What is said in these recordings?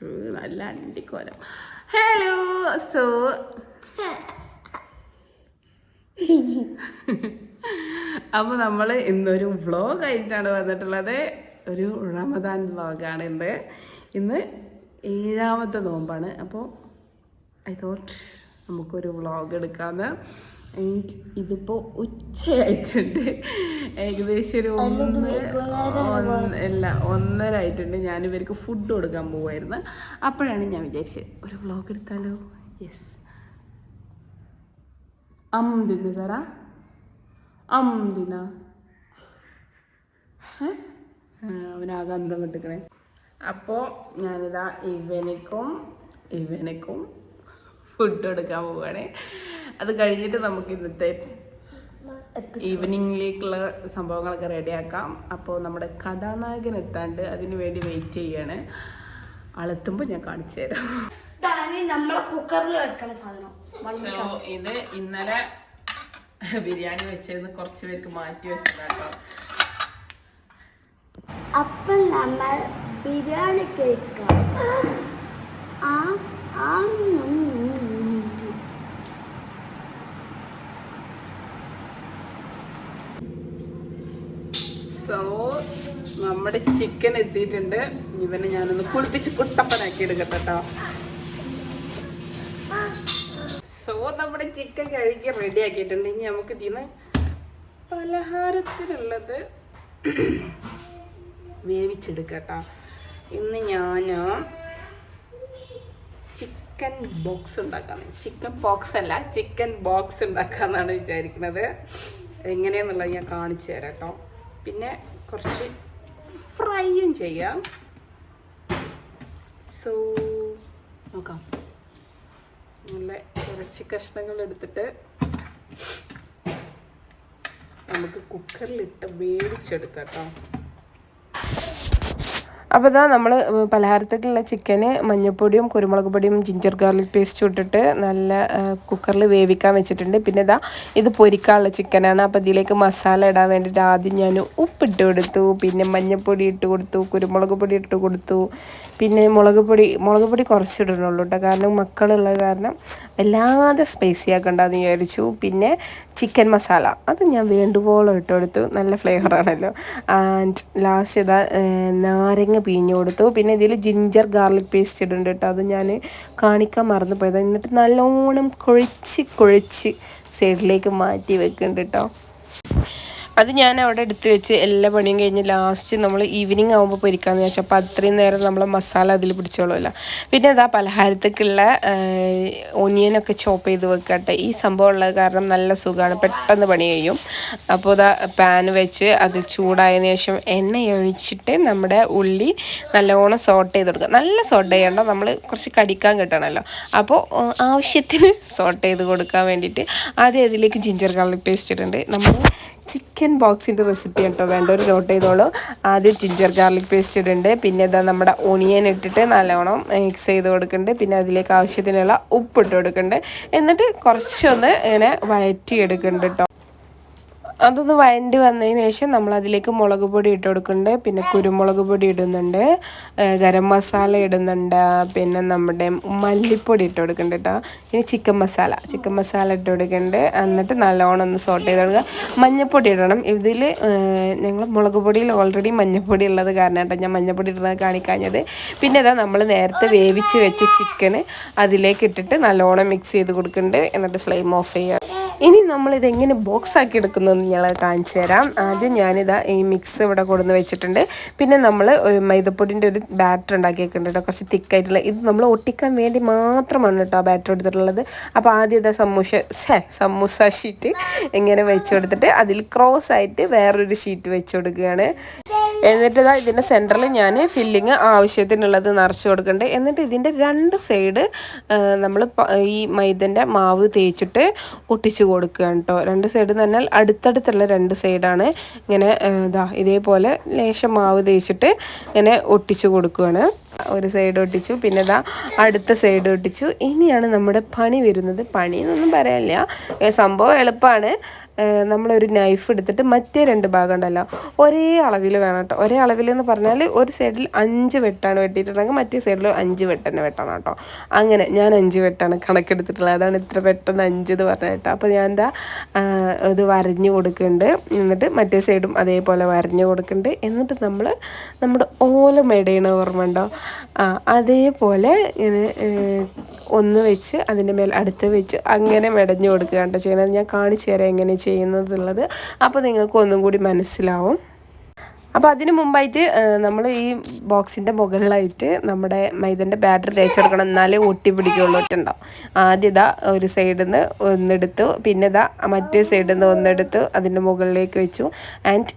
നല്ല അണ്ടിക്കോലം. Hello. So അപ്പോൾ നമ്മൾ ഇന്നൊരു വ്ളോഗായിട്ടാണ് വന്നിട്ടുള്ളത്. ഒരു റമദാൻ വ്ളോഗാണ് ഇന്ന് 7ാമത്തെ നോമ്പാണ്. അപ്പോൾ ഐ തോട്ട് നമുക്കൊരു വ്ളോഗ് എടുക്കാമെന്ന്. ഇതിപ്പോൾ ഉച്ചയായിട്ടുണ്ട്, ഏകദേശം ഒരു 1:30 ആയിട്ടുണ്ട്. ഞാനിവർക്ക് ഫുഡ് കൊടുക്കാൻ പോവായിരുന്നു. അപ്പോഴാണ് ഞാൻ വിചാരിച്ചത് ഒരു വ്ളോഗ് എടുത്താലോ. യെസ്, തിന്ന് സാറാ തിന്ന അവനാകെ അന്തം വിട്ടിക്കണേ. അപ്പോൾ ഞാനിതാ ഇവനക്കും ഫുഡ് കൊടുക്കാൻ പോവുകയാണ്. അത് കഴിഞ്ഞിട്ട് നമുക്ക് ഇന്നത്തെ ഈവനിങ്ങിലേക്കുള്ള സംഭവങ്ങളൊക്കെ റെഡിയാക്കാം. അപ്പോൾ നമ്മുടെ കഥാനായകൻ എത്താണ്ട് അതിന് വേണ്ടി വെയിറ്റ് ചെയ്യാണ്. ആളെത്തുമ്പോൾ ഞാൻ കാണിച്ചു തരാം. ഇത് ഇന്നലെ ബിരിയാണി വെച്ചത് കുറച്ച് പേർക്ക് മാറ്റി വെച്ചതാട്ടോ. അപ്പോൾ നമ്മൾ ബിരിയാണി കഴിക്കാം. സോ നമ്മുടെ ചിക്കൻ എത്തിയിട്ടുണ്ട്. ഇവനെ ഞാനൊന്ന് കുളിപ്പിച്ച് കുട്ടപ്പനാക്കി എടുക്കട്ടെ കേട്ടോ. സോ നമ്മുടെ ചിക്കൻ കഴുകി റെഡി ആക്കിയിട്ടുണ്ട്. ഇനി നമുക്ക് ഇതിന്ന് പലഹാരത്തിനുള്ളത് വേവിച്ചെടുക്കട്ടോ. ഇന്ന് ഞാൻ ചിക്കൻ ബോക്സ് ഉണ്ടാക്കാമെന്നാണ് വിചാരിക്കുന്നത്. എങ്ങനെയാന്നുള്ളത് ഞാൻ കാണിച്ചു തരാം കേട്ടോ. പിന്നെ കുറച്ച് ഫ്രൈയും ചെയ്യാം. സോ നോക്കാം. നല്ല കുറച്ച് കഷ്ണങ്ങൾ എടുത്തിട്ട് നമുക്ക് കുക്കറിലിട്ട് വേവിച്ചെടുക്കാം കേട്ടോ. അപ്പോൾ ഇതാ നമ്മൾ പലഹാരത്തേക്കുള്ള ചിക്കന് മഞ്ഞൾപ്പൊടിയും കുരുമുളക് പൊടിയും ജിഞ്ചർ ഗാർലിക് പേസ്റ്റും ഇട്ടിട്ട് നല്ല കുക്കറിൽ വേവിക്കാൻ വെച്ചിട്ടുണ്ട്. പിന്നെ ഇത് പൊരിക്കാനുള്ള ചിക്കനാണ്. അപ്പോൾ ഇതിലേക്ക് മസാല ഇടാൻ വേണ്ടിയിട്ട് ആദ്യം ഞാൻ ഉപ്പിട്ട് കൊടുത്തു, പിന്നെ മഞ്ഞൾപ്പൊടി ഇട്ട് കൊടുത്തു, കുരുമുളക് പൊടി ഇട്ട് കൊടുത്തു, പിന്നെ മുളക് പൊടി കുറച്ചിടണുള്ളൂ കേട്ടോ. കാരണം മക്കളുള്ളത് കാരണം വല്ലാതെ സ്പൈസി ആക്കണ്ടെന്ന് വിചാരിച്ചു. പിന്നെ ചിക്കൻ മസാല അത് ഞാൻ വേണ്ടുവോളം ഇട്ട് കൊടുത്തു. നല്ല ഫ്ലേവറാണല്ലോ. ആൻഡ് ലാസ്റ്റ് ഇതാ നാരങ്ങ പിഴിഞ്ഞ് കൊടുത്തു. പിന്നെ ഇതിൽ ജിഞ്ചർ ഗാർലിക് പേസ്റ്റ് ഇടുന്നുണ്ട് കേട്ടോ. അത് ഞാൻ കാണിക്കാൻ മറന്നു പോയത്. എന്നിട്ട് നല്ലോണം കുഴച്ച് സൈഡിലേക്ക് മാറ്റി വെക്കുന്നുണ്ട് കേട്ടോ. അത് ഞാൻ അവിടെ എടുത്ത് വെച്ച് എല്ലാ പണിയും കഴിഞ്ഞ് ലാസ്റ്റ് നമ്മൾ ഈവനിങ് ആകുമ്പോൾ പൊരിക്കാമെന്ന് വെച്ചാൽ അപ്പോൾ അത്രയും നേരം നമ്മൾ മസാല അതിൽ പിടിച്ചോളുമല്ലോ. പിന്നെ അതാ പലഹാരത്തേക്കുള്ള ഒനിയനൊക്കെ ചോപ്പ് ചെയ്ത് വെക്കട്ടെ. ഈ സംഭവം ഉള്ളത് കാരണം നല്ല സുഖമാണ്, പെട്ടെന്ന് പണി കഴിയും. അപ്പോൾ ഇതാ പാൻ വെച്ച് അത് ചൂടായതിനു ശേഷം എണ്ണ ഒഴിച്ചിട്ട് നമ്മുടെ ഉള്ളി നല്ലോണം സോട്ട് ചെയ്ത് കൊടുക്കുക. നല്ല സോട്ട് ചെയ്യേണ്ട, നമ്മൾ കുറച്ച് കടിക്കാൻ കിട്ടണമല്ലോ. അപ്പോൾ ആവശ്യത്തിന് സോട്ട് ചെയ്ത് കൊടുക്കാൻ വേണ്ടിയിട്ട് ആദ്യം അതിലേക്ക് ജിഞ്ചർ ഗാർലിക് പേസ്റ്റ് ഇടുന്നുണ്ട്. നമ്മൾ ചിക്കൻ ബോക്സിൻ്റെ റെസിപ്പി കേട്ടോ, വേണ്ടവർ നോട്ട് ചെയ്തോളൂ. ആദ്യം ജിഞ്ചർ ഗാർലിക് പേസ്റ്റ് ഇടുന്നുണ്ട്. പിന്നെ ഇതാ നമ്മുടെ ഒണിയൻ ഇട്ടിട്ട് നല്ലോണം മിക്സ് ചെയ്ത് കൊടുക്കുന്നുണ്ട്. പിന്നെ അതിലേക്ക് ആവശ്യത്തിനുള്ള ഉപ്പിട്ട് കൊടുക്കുന്നുണ്ട്. എന്നിട്ട് കുറച്ചൊന്ന് ഇങ്ങനെ വഴറ്റി എടുക്കുന്നുണ്ട് കേട്ടോ. അതൊന്ന് വഴണ്ടി വന്നതിന് ശേഷം നമ്മളതിലേക്ക് മുളക് പൊടി ഇട്ട് കൊടുക്കുന്നുണ്ട്. പിന്നെ കുരുമുളക് പൊടി ഇടുന്നുണ്ട്, ഗരം മസാല ഇടുന്നുണ്ട്, പിന്നെ നമ്മുടെ മല്ലിപ്പൊടി ഇട്ട് കൊടുക്കുന്നുണ്ട് കേട്ടോ. ഇനി ചിക്കൻ മസാല ഇട്ട് കൊടുക്കുന്നുണ്ട്. എന്നിട്ട് നല്ലോണം ഒന്ന് സോട്ട് ചെയ്ത് കൊടുക്കുക. മഞ്ഞൾപ്പൊടി ഇടണം. ഇതിൽ ഞങ്ങൾ മുളക് പൊടിയിൽ ഓൾറെഡി മഞ്ഞൾപ്പൊടി ഉള്ളത് കാരണം കേട്ടോ ഞാൻ മഞ്ഞൾപ്പൊടി ഇടുന്നത് കാണിക്കാഞ്ഞത്. പിന്നെ ഇതാ നമ്മൾ നേരത്തെ വേവിച്ച് വെച്ച ചിക്കന് അതിലേക്ക് ഇട്ടിട്ട് നല്ലോണം മിക്സ് ചെയ്ത് കൊടുക്കുന്നുണ്ട്. എന്നിട്ട് ഫ്ലെയിം ഓഫ് ചെയ്യുക. ഇനി നമ്മളിതെങ്ങനെ ബോക്സ് ആക്കി എടുക്കുന്നതെന്ന് ഞാൻ കാണിച്ചു തരാം. ആദ്യം ഞാനിതാ ഈ മിക്സ് ഇവിടെ കൊടുന്ന് വെച്ചിട്ടുണ്ട്. പിന്നെ നമ്മൾ ഒരു മൈദപ്പൊടിൻ്റെ ഒരു ബാറ്റർ ഉണ്ടാക്കിയേക്കുന്നുണ്ട് കേട്ടോ, കുറച്ച് തിക്കായിട്ടുള്ള. ഇത് നമ്മൾ ഒട്ടിക്കാൻ വേണ്ടി മാത്രമാണ് കേട്ടോ ആ ബാറ്റർ എടുത്തിട്ടുള്ളത്. അപ്പോൾ ആദ്യം ഇതാ സമൂസ ഷീറ്റ് ഇങ്ങനെ വെച്ച് കൊടുത്തിട്ട് അതിൽ ക്രോസ് ആയിട്ട് വേറൊരു ഷീറ്റ് വെച്ച് കൊടുക്കുകയാണ്. എന്നിട്ട് ഇതാ ഇതിൻ്റെ സെൻറ്ററിൽ ഞാൻ ഫില്ലിങ് ആവശ്യത്തിനുള്ളത് നിറച്ച് കൊടുക്കുന്നുണ്ട്. എന്നിട്ട് ഇതിൻ്റെ രണ്ട് സൈഡ് നമ്മൾ ഈ മൈദൻ്റെ മാവ് തേച്ചിട്ട് ഒട്ടിച്ച് കൊടുക്കുകയാണ് കേട്ടോ. രണ്ട് സൈഡ് എന്ന് പറഞ്ഞാൽ അടുത്തടുത്തുള്ള രണ്ട് സൈഡാണ്. ഇങ്ങനെ ഇതേപോലെ ലേശം മാവ് തേച്ചിട്ട് ഇങ്ങനെ ഒട്ടിച്ച് കൊടുക്കുകയാണ്. ഒരു സൈഡ് ഒട്ടിച്ചു, പിന്നെ അടുത്ത സൈഡ് ഒട്ടിച്ചു. ഇനിയാണ് നമ്മുടെ പണി വരുന്നത്. പണിയെന്നൊന്നും പറയാനില്ല, സംഭവം എളുപ്പമാണ്. നമ്മളൊരു നൈഫ് എടുത്തിട്ട് മറ്റേ 2 ഭാഗം ഉണ്ടല്ലോ ഒരേ അളവിൽ വേണം കേട്ടോ. ഒരേ അളവിൽ എന്ന് പറഞ്ഞാൽ ഒരു സൈഡിൽ 5 വെട്ടാണ് വെട്ടിയിട്ടുണ്ടെങ്കിൽ മറ്റേ സൈഡിൽ 5 വെട്ട് തന്നെ വെട്ടണം കേട്ടോ. അങ്ങനെ ഞാൻ 5 വെട്ടാണ് കണക്കെടുത്തിട്ടുള്ളത്. അതാണ് ഇത്ര പെട്ടെന്ന് 5 എന്ന് പറഞ്ഞത് കേട്ടോ. അപ്പോൾ ഞാൻ എന്താ ഇത് വരഞ്ഞു കൊടുക്കുന്നുണ്ട്. എന്നിട്ട് മറ്റേ സൈഡും അതേപോലെ വരഞ്ഞു കൊടുക്കുന്നുണ്ട്. എന്നിട്ട് നമ്മൾ നമ്മുടെ ഓല മെടയണ ഓർമ്മ ഉണ്ടോ? അതേപോലെ ഇങ്ങനെ ഒന്ന് വെച്ച് അതിൻ്റെ മേൽ അടുത്ത് വെച്ച് അങ്ങനെ മെടഞ്ഞു കൊടുക്കുക കേട്ടോ ചെയ്യുന്നത്. ഞാൻ കാണിച്ചു തരാം എങ്ങനെ ചെയ്യുന്നതുള്ളത്. അപ്പോൾ നിങ്ങൾക്ക് ഒന്നും കൂടി മനസ്സിലാവും. അപ്പോൾ അതിന് മുമ്പായിട്ട് നമ്മൾ ഈ ബോക്സിൻ്റെ മുകളിലായിട്ട് നമ്മുടെ മൈദൻ്റെ ബാറ്റർ തേച്ചെടുക്കണം, എന്നാലേ ഒട്ടി പിടിക്കുള്ളൂ. ഉണ്ടാവും. ആദ്യം ഇതാ ഒരു സൈഡിൽ നിന്ന് ഒന്നെടുത്തു, പിന്നെ ഇതാ മറ്റേ സൈഡിൽ നിന്ന് ഒന്നെടുത്ത് അതിൻ്റെ മുകളിലേക്ക് വെച്ചു, ആൻഡ്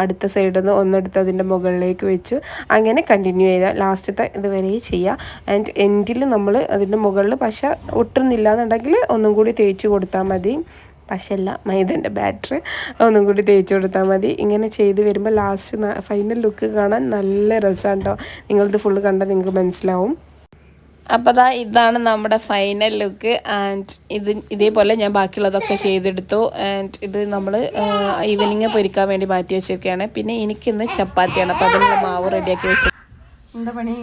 അടുത്ത സൈഡിൽ നിന്ന് ഒന്നെടുത്ത് അതിൻ്റെ മുകളിലേക്ക് വെച്ചു. അങ്ങനെ കണ്ടിന്യൂ ചെയ്താൽ ലാസ്റ്റത്തെ ഇതുവരെ ചെയ്യുക. ആൻഡ് എൻഡിൽ നമ്മൾ അതിൻ്റെ മുകളിൽ പശ ഒട്ടുന്നില്ല എന്നുണ്ടെങ്കിൽ ഒന്നും കൂടി തേച്ച് കൊടുത്താൽ മതി. പശല്ല, മൈദൻ്റെ ബാറ്റർ ഒന്നും കൂടി തേച്ച് കൊടുത്താൽ മതി. ഇങ്ങനെ ചെയ്ത് വരുമ്പോൾ ലാസ്റ്റ് ഫൈനൽ ലുക്ക് കാണാൻ നല്ല രസമാണ് കേട്ടോ. നിങ്ങളിത് ഫുള്ള് കണ്ടാൽ നിങ്ങൾക്ക് മനസ്സിലാവും. അപ്പോൾ ഇതാണ് നമ്മുടെ ഫൈനൽ ലുക്ക്. ആൻഡ് ഇതേപോലെ ഞാൻ ബാക്കിയുള്ളതൊക്കെ ചെയ്തെടുത്തു. ആൻഡ് ഇത് നമ്മൾ ഈവനിങ് പൊരിക്കാൻ വേണ്ടി മാറ്റി വെച്ചിരിക്കുകയാണ്. പിന്നെ എനിക്കിന്ന് ചപ്പാത്തിയാണ്, അപ്പോൾ അതിനുള്ള മാവ് റെഡിയാക്കി വെച്ചു. എന്താ പണി?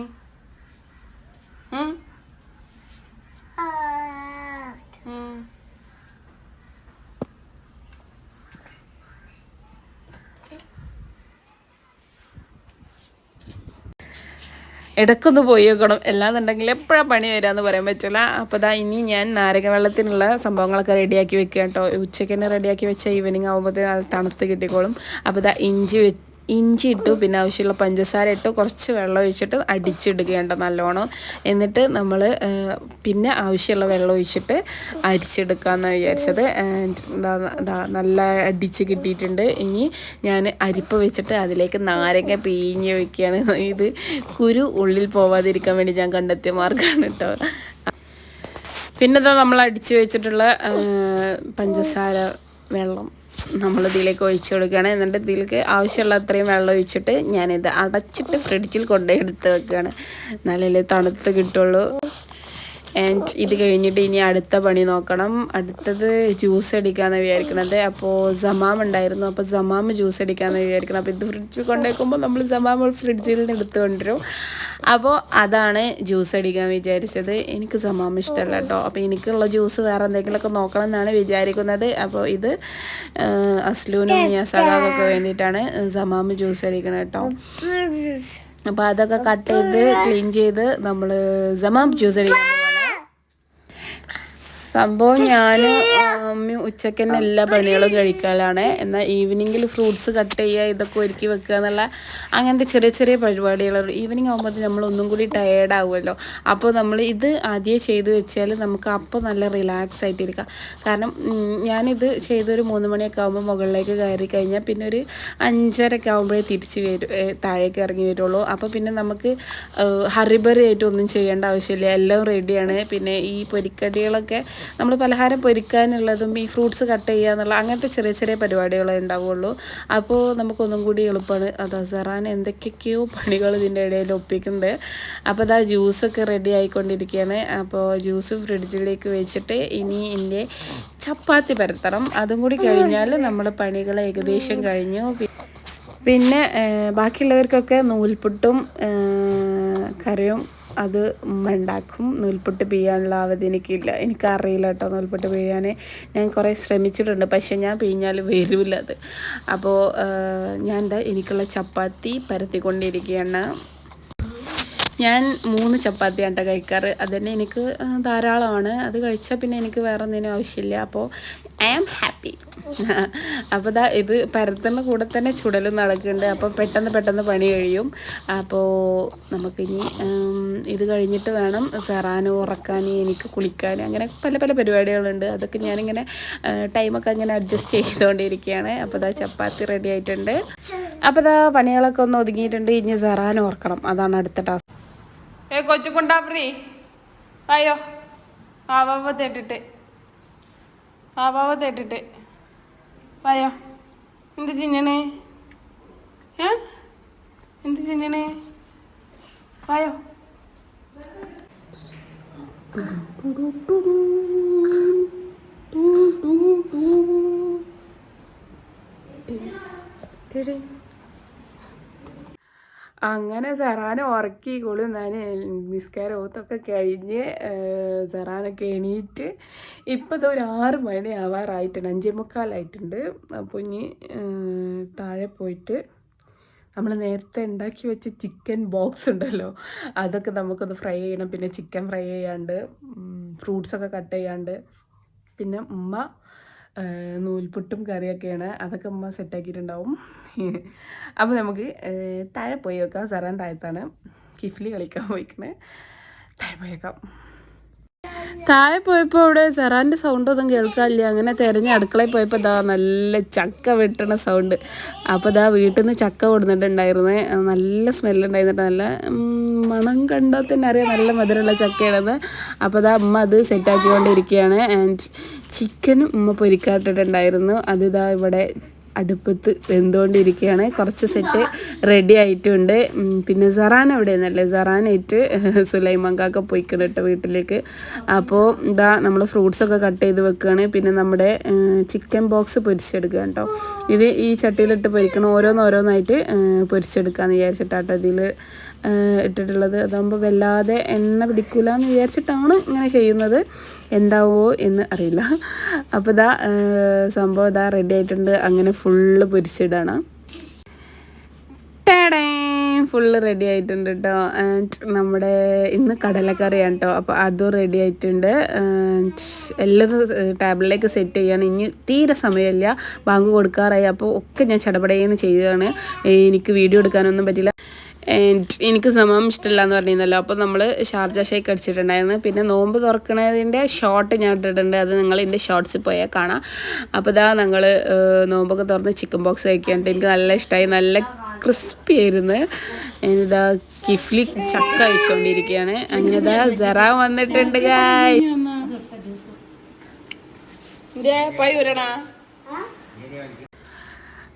ഇടയ്ക്കൊന്ന് പോയി വെക്കണം, എല്ലാന്നുണ്ടെങ്കിൽ എപ്പോഴാണ് പണി വരാമെന്ന് പറയാൻ പറ്റില്ല. അപ്പോൾ ഇനി ഞാൻ നാരങ്ങ വെള്ളത്തിനുള്ള സംഭവങ്ങളൊക്കെ റെഡിയാക്കി വെക്കുക കേട്ടോ. ഉച്ചയ്ക്ക് തന്നെ റെഡിയാക്കി വെച്ചാൽ ഈവനിങ് ആകുമ്പോഴത്തേക്ക് തണുത്ത് കിട്ടിക്കോളും. അപ്പോൾ ഇഞ്ചി ഇട്ടു, പിന്നെ ആവശ്യമുള്ള പഞ്ചസാര ഇട്ടു, കുറച്ച് വെള്ളം ഒഴിച്ചിട്ട് അടിച്ചിടുകയുണ്ട് നല്ലോണം. എന്നിട്ട് നമ്മൾ പിന്നെ ആവശ്യമുള്ള വെള്ളം ഒഴിച്ചിട്ട് അരിച്ചെടുക്കാമെന്നാണ് വിചാരിച്ചത്. നല്ല അടിച്ച് കിട്ടിയിട്ടുണ്ട്. ഇനി ഞാൻ അരിപ്പ വെച്ചിട്ട് അതിലേക്ക് നാരങ്ങ പിഴിഞ്ഞ് വയ്ക്കുകയാണ്. ഇത് കുരു ഉള്ളിൽ പോവാതിരിക്കാൻ വേണ്ടി ഞാൻ കണ്ടെത്തിയ മാർഗ്ഗമാണ് കേട്ടോ. പിന്നെ നമ്മൾ അടിച്ച് വെച്ചിട്ടുള്ള പഞ്ചസാര വെള്ളം നമ്മളിതിലേക്ക് ഒഴിച്ചു കൊടുക്കുകയാണ്. എന്നിട്ട് ഇതിലേക്ക് ആവശ്യമുള്ള അത്രയും വെള്ളം ഒഴിച്ചിട്ട് ഞാനിത് അടച്ചിട്ട് ഫ്രിഡ്ജിൽ കൊണ്ടുപോയി എടുത്ത് വെക്കുകയാണ്. നല്ല തണുത്ത് കിട്ടുള്ളൂ. ആൻഡ് ഇത് കഴിഞ്ഞിട്ട് ഇനി അടുത്ത പണി നോക്കണം. അടുത്തത് ജ്യൂസ് അടിക്കാമെന്ന് വിചാരിക്കണത്. അപ്പോൾ ജമാം ഉണ്ടായിരുന്നു, അപ്പോൾ ജമാം ജ്യൂസ് അടിക്കാമെന്ന് വിചാരിക്കണം. അപ്പോൾ ഇത് ഫ്രിഡ്ജിൽ കൊണ്ടുവയ്ക്കുമ്പോൾ നമ്മൾ ജമാം ഫ്രിഡ്ജിൽ നിന്ന് എടുത്ത് കൊണ്ടുവരും. അപ്പോൾ അതാണ് ജ്യൂസ് അടിക്കാൻ വിചാരിച്ചത്. എനിക്ക് ജമാം ഇഷ്ടമല്ല കേട്ടോ. അപ്പോൾ എനിക്കുള്ള ജ്യൂസ് വേറെ എന്തെങ്കിലുമൊക്കെ നോക്കണം എന്നാണ് വിചാരിക്കുന്നത്. അപ്പോൾ ഇത് അസ്ലൂനും നിയാസാദാകൊക്കെ വേണ്ടിയിട്ടാണ് ജമാം ജ്യൂസ് അടിക്കണം കേട്ടോ. അപ്പോൾ അതൊക്കെ കട്ട് ചെയ്ത് ക്ലീൻ ചെയ്ത് നമ്മൾ ജമാം ജ്യൂസ് അടിക്കാൻ സംഭവം. ഞാൻ ഉച്ചയ്ക്ക് തന്നെ എല്ലാ പണികളും കഴിക്കാനാണ്. എന്നാൽ ഈവനിങ്ങിൽ ഫ്രൂട്ട്സ് കട്ട് ചെയ്യുക, ഇതൊക്കെ ഒരുക്കി വെക്കുക എന്നുള്ള അങ്ങനത്തെ ചെറിയ ചെറിയ പരിപാടികളുള്ളൂ. ഈവനിങ് ആകുമ്പോൾ നമ്മളൊന്നും കൂടി ടയേർഡാവുമല്ലോ. അപ്പോൾ നമ്മൾ ഇത് ആദ്യം ചെയ്ത് വെച്ചാൽ നമുക്ക് അപ്പോൾ നല്ല റിലാക്സ് ആയിട്ടിരിക്കാം. കാരണം ഞാനിത് ചെയ്തൊരു 3 മണിയൊക്കെ ആകുമ്പോൾ മുകളിലേക്ക് കയറി കഴിഞ്ഞാൽ പിന്നെ ഒരു 5:30 ആകുമ്പോഴേ തിരിച്ച് താഴേക്ക് ഇറങ്ങി വരുള്ളൂ. അപ്പോൾ പിന്നെ നമുക്ക് ഹറിബറി ആയിട്ടൊന്നും ചെയ്യേണ്ട ആവശ്യമില്ല, എല്ലാം റെഡിയാണ്. പിന്നെ ഈ പൊരിക്കടികളൊക്കെ നമ്മൾ പലഹാരം പൊരിക്കാനുള്ളതും ഈ ഫ്രൂട്ട്സ് കട്ട് ചെയ്യുക എന്നുള്ള അങ്ങനത്തെ ചെറിയ ചെറിയ പരിപാടികളെ ഉണ്ടാവുള്ളൂ. അപ്പോൾ നമുക്കൊന്നും കൂടി എളുപ്പമാണ്. സെറാൻ എന്തൊക്കെയൊക്കെയോ പണികൾ ഇതിൻ്റെ ഇടയിൽ ഒപ്പിക്കുന്നുണ്ട്. അപ്പോൾ ജ്യൂസൊക്കെ റെഡി ആയിക്കൊണ്ടിരിക്കുകയാണ്. അപ്പോൾ ജ്യൂസ് ഫ്രിഡ്ജിലേക്ക് വെച്ചിട്ട് ഇനി എൻ്റെ ചപ്പാത്തി പരത്തണം. അതും കൂടി കഴിഞ്ഞാൽ നമ്മുടെ പണികൾ ഏകദേശം കഴിഞ്ഞു. പിന്നെ ബാക്കിയുള്ളവർക്കൊക്കെ നൂൽപുട്ടും കറിയും അത് ഉണ്ടാക്കും. നൂൽപുട്ട് പിഴിയാനുള്ള അവധി എനിക്കറിയില്ല കേട്ടോ. നൂൽപുട്ട് പിഴിയാൻ ഞാൻ കുറേ ശ്രമിച്ചിട്ടുണ്ട്, പക്ഷേ ഞാൻ പിഴിഞ്ഞാൽ വരില്ല അത്. അപ്പോൾ ഞാൻ എനിക്കുള്ള ചപ്പാത്തി പരത്തിക്കൊണ്ടിരിക്കുകയാണ്. ഞാൻ 3 ചപ്പാത്തിയാണ് കഴിക്കാറ്. അതുതന്നെ എനിക്ക് ധാരാളമാണ്. അത് കഴിച്ചാൽ പിന്നെ എനിക്ക് വേറെ ഒന്നിനും ആവശ്യമില്ല. അപ്പോൾ ഐ ആം ഹാപ്പി. അപ്പോൾ ഇത് പരത്തുന്ന കൂടെ തന്നെ ചുടലും നടക്കുന്നുണ്ട്. അപ്പോൾ പെട്ടെന്ന് പണി കഴിയും. അപ്പോൾ നമുക്കിനി ഇത് കഴിഞ്ഞിട്ട് വേണം സെറാനും ഉറക്കാൻ, എനിക്ക് കുളിക്കാൻ, അങ്ങനെ പല പരിപാടികളുണ്ട്. അതൊക്കെ ഞാനിങ്ങനെ ടൈമൊക്കെ അങ്ങനെ അഡ്ജസ്റ്റ് ചെയ്തുകൊണ്ടിരിക്കുകയാണ്. അപ്പോൾ ചപ്പാത്തി റെഡി ആയിട്ടുണ്ട്. അപ്പോൾ പണികളൊക്കെ ഒന്ന് ഒതുങ്ങിയിട്ടുണ്ട്. ഇനി സെറാനും ഓർക്കണം, അതാണ് അടുത്ത ടാസ്ക്. കൊച്ചുകൊണ്ടാപ്രി അയ്യോ ആവാവ തേട്ടിട്ട് വായോ. എന്ത് ചിന്നണേ? എന്ത് ചിന്നണേ? വായോ. അങ്ങനെ സെറാനെ ഉറക്കി കൊള്ളും ഞാൻ നിസ്കാരം ഓത്തൊക്കെ കഴിഞ്ഞ് സെറാനൊക്കെ എണീറ്റ് ഇപ്പം ഒരു 6 മണി ആവാറായിട്ടുണ്ട്, 5:45 അപ്പോൾ ഇനി താഴെ പോയിട്ട് നമ്മൾ നേരത്തെ ഉണ്ടാക്കി വെച്ച ചിക്കൻ ബോക്സ് ഉണ്ടല്ലോ അതൊക്കെ നമുക്കൊന്ന് ഫ്രൈ ചെയ്യണം. പിന്നെ ചിക്കൻ ഫ്രൈ ചെയ്യാണ്ട്, ഫ്രൂട്ട്സൊക്കെ കട്ട് ചെയ്യാണ്ട്, പിന്നെ ഉമ്മ നൂൽപുട്ടും കറിയൊക്കെയാണ്, അതൊക്കെ ഉമ്മ സെറ്റാക്കിയിട്ടുണ്ടാവും. അപ്പോൾ നമുക്ക് താഴെ പോയി വെക്കാം. സെറാൻ താഴത്താണ് കിഫ്ലി കളിക്കാൻ പോയിക്കണേ. താഴെ പോയി വെക്കാം. താഴെ പോയപ്പോൾ അവിടെ സെറാൻ്റെ സൗണ്ടൊന്നും കേൾക്കാനില്ല. അങ്ങനെ തിരഞ്ഞ് അടുക്കളയിൽ പോയപ്പോൾ ഇതാ നല്ല ചക്ക വെട്ടണ സൗണ്ട്. അപ്പോൾ ഇതാ വീട്ടിൽ നിന്ന് ചക്ക കൊടുത്തിട്ടുണ്ടായിരുന്നേ. നല്ല സ്മെല്ലുണ്ടായിരുന്നിട്ട്, നല്ല മണം കണ്ടാൽ തന്നെ അറിയാം നല്ല മധുരമുള്ള ചക്കയാണെന്ന്. അപ്പോൾ ഇതാ ഉമ്മ അത് സെറ്റാക്കിക്കൊണ്ടിരിക്കുകയാണ്. ആൻഡ് ചിക്കനും ഉമ്മ പൊരിക്കാട്ടിട്ടുണ്ടായിരുന്നു. അതിതാ ഇവിടെ അടുപ്പത്ത് വെന്തുകൊണ്ടിരിക്കുകയാണ്. കുറച്ച് സെറ്റ് റെഡി ആയിട്ടുണ്ട്. പിന്നെ സെറാൻ എവിടെയെന്നല്ലേ, സെറാനായിട്ട് സുലൈമാങ്കാക്ക പോയിക്കണം കേട്ടോ വീട്ടിലേക്ക്. അപ്പോൾ ഇതാ നമ്മൾ ഫ്രൂട്ട്സൊക്കെ കട്ട് ചെയ്ത് വെക്കുകയാണ്. പിന്നെ നമ്മുടെ ചിക്കൻ ബോക്സ് പൊരിച്ചെടുക്കുക കേട്ടോ. ഇത് ഈ ചട്ടിയിലിട്ട് പൊരിക്കണം, ഓരോന്നായിട്ട് പൊരിച്ചെടുക്കാമെന്ന് വിചാരിച്ചിട്ടാട്ടോ ഇതിൽ ഇട്ടിട്ടുള്ളത്. അതാകുമ്പോൾ വല്ലാതെ എണ്ണ പിടിക്കില്ല എന്ന് വിചാരിച്ചിട്ടാണ് ഇങ്ങനെ ചെയ്യുന്നത്. എന്താവോ എന്ന് അറിയില്ല. അപ്പോൾ ഇതാ സംഭവം ഇതാ റെഡി ആയിട്ടുണ്ട്. അങ്ങനെ ഫുള്ള് പൊരിച്ചിടാണ്. ഫുള്ള് റെഡി ആയിട്ടുണ്ട് കേട്ടോ. ആൻഡ് നമ്മുടെ ഇന്ന് കടലക്കറിയാണ് കേട്ടോ. അപ്പോൾ അതും റെഡി ആയിട്ടുണ്ട്. എല്ലാം ടേബിളിലേക്ക് സെറ്റ് ചെയ്യാണ്. ഇനി തീരെ സമയമില്ല, ബാങ്ക് കൊടുക്കാറായി. അപ്പോൾ ഒക്കെ ഞാൻ ചടപടയെന്ന് ചെയ്തതാണ്. എനിക്ക് വീഡിയോ എടുക്കാനൊന്നും പറ്റില്ല. എനിക്ക് സമയം ഇഷ്ടമില്ല എന്ന് പറഞ്ഞിരുന്നല്ലോ. അപ്പോൾ നമ്മൾ ഷാർജ ഷേക്ക് അടിച്ചിട്ടുണ്ടായിരുന്നു. പിന്നെ നോമ്പ് തുറക്കുന്നതിൻ്റെ ഷോർട്ട് ഞാൻ ഇട്ടിട്ടുണ്ട്, അത് നിങ്ങൾ എൻ്റെ ഷോർട്സിൽ പോയാൽ കാണാം. അപ്പോൾ ഇതാ ഞങ്ങൾ നോമ്പൊക്കെ തുറന്ന് ചിക്കൻ ബോക്സ് കഴിക്കാണ്ട് എനിക്ക് നല്ല ഇഷ്ടമായി, നല്ല ക്രിസ്പി ആയിരുന്നു. ഇതാ കിഫ്ലി ചക്ക കഴിച്ചുകൊണ്ടിരിക്കുകയാണ്. അങ്ങനെ ഇതാ സെറാൻ വന്നിട്ടുണ്ട്.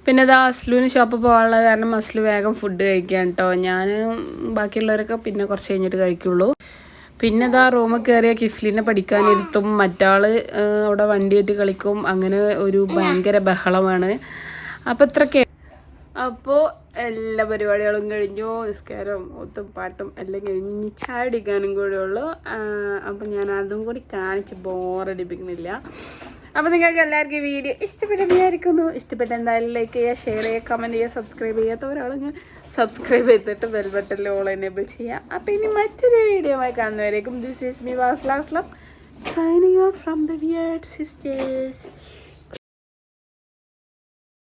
പിന്നെ ഇതാ അസ്ലുവിന് ഷോപ്പിൽ പോകാനുള്ളത് കാരണം അസ്ലു വേഗം ഫുഡ് കഴിക്കാൻ കേട്ടോ. ഞാൻ ബാക്കിയുള്ളവരൊക്കെ പിന്നെ കുറച്ച് കഴിഞ്ഞിട്ട് കഴിക്കുള്ളൂ. പിന്നെ ഇതാ റൂമിൽ കയറിയ കിഫ്ലിനെ പഠിക്കാനിരുത്തും, മറ്റാൾ അവിടെ വണ്ടിയായിട്ട് കളിക്കും. അങ്ങനെ ഒരു ഭയങ്കര ബഹളമാണ്. അപ്പോൾ ഇത്രയൊക്കെ. അപ്പോൾ എല്ലാ പരിപാടികളും കഴിഞ്ഞു, നിസ്കാരവും ഒത്തും പാട്ടും എല്ലാം കഴിഞ്ഞ് ഇനി ചായ അടിക്കാനും കൂടെ ഉള്ളൂ. അപ്പം ഞാൻ അതും കൂടി കാണിച്ച് ബോറടിപ്പിക്കുന്നില്ല. അപ്പോൾ നിങ്ങൾക്ക് എല്ലാവർക്കും ഈ വീഡിയോ ഇഷ്ടപ്പെട്ടെന്ന് വിചാരിക്കുന്നു. ഇഷ്ടപ്പെട്ട എന്തായാലും ലൈക്ക് ചെയ്യുക, ഷെയർ ചെയ്യുക, കമൻറ്റ് ചെയ്യുക. സബ്സ്ക്രൈബ് ചെയ്യാത്തവരാണെങ്കിൽ സബ്സ്ക്രൈബ് ചെയ്തിട്ട് ബെൽ ബട്ടണിൽ ഓൾ എനേബിൾ ചെയ്യുക. അപ്പോൾ ഇനി മറ്റൊരു വീഡിയോ ആയി കാണുന്നവരേക്കും ദിസ് ഈസ് മീ വാസ്ലാസ്ലം signing out from the weird sisters.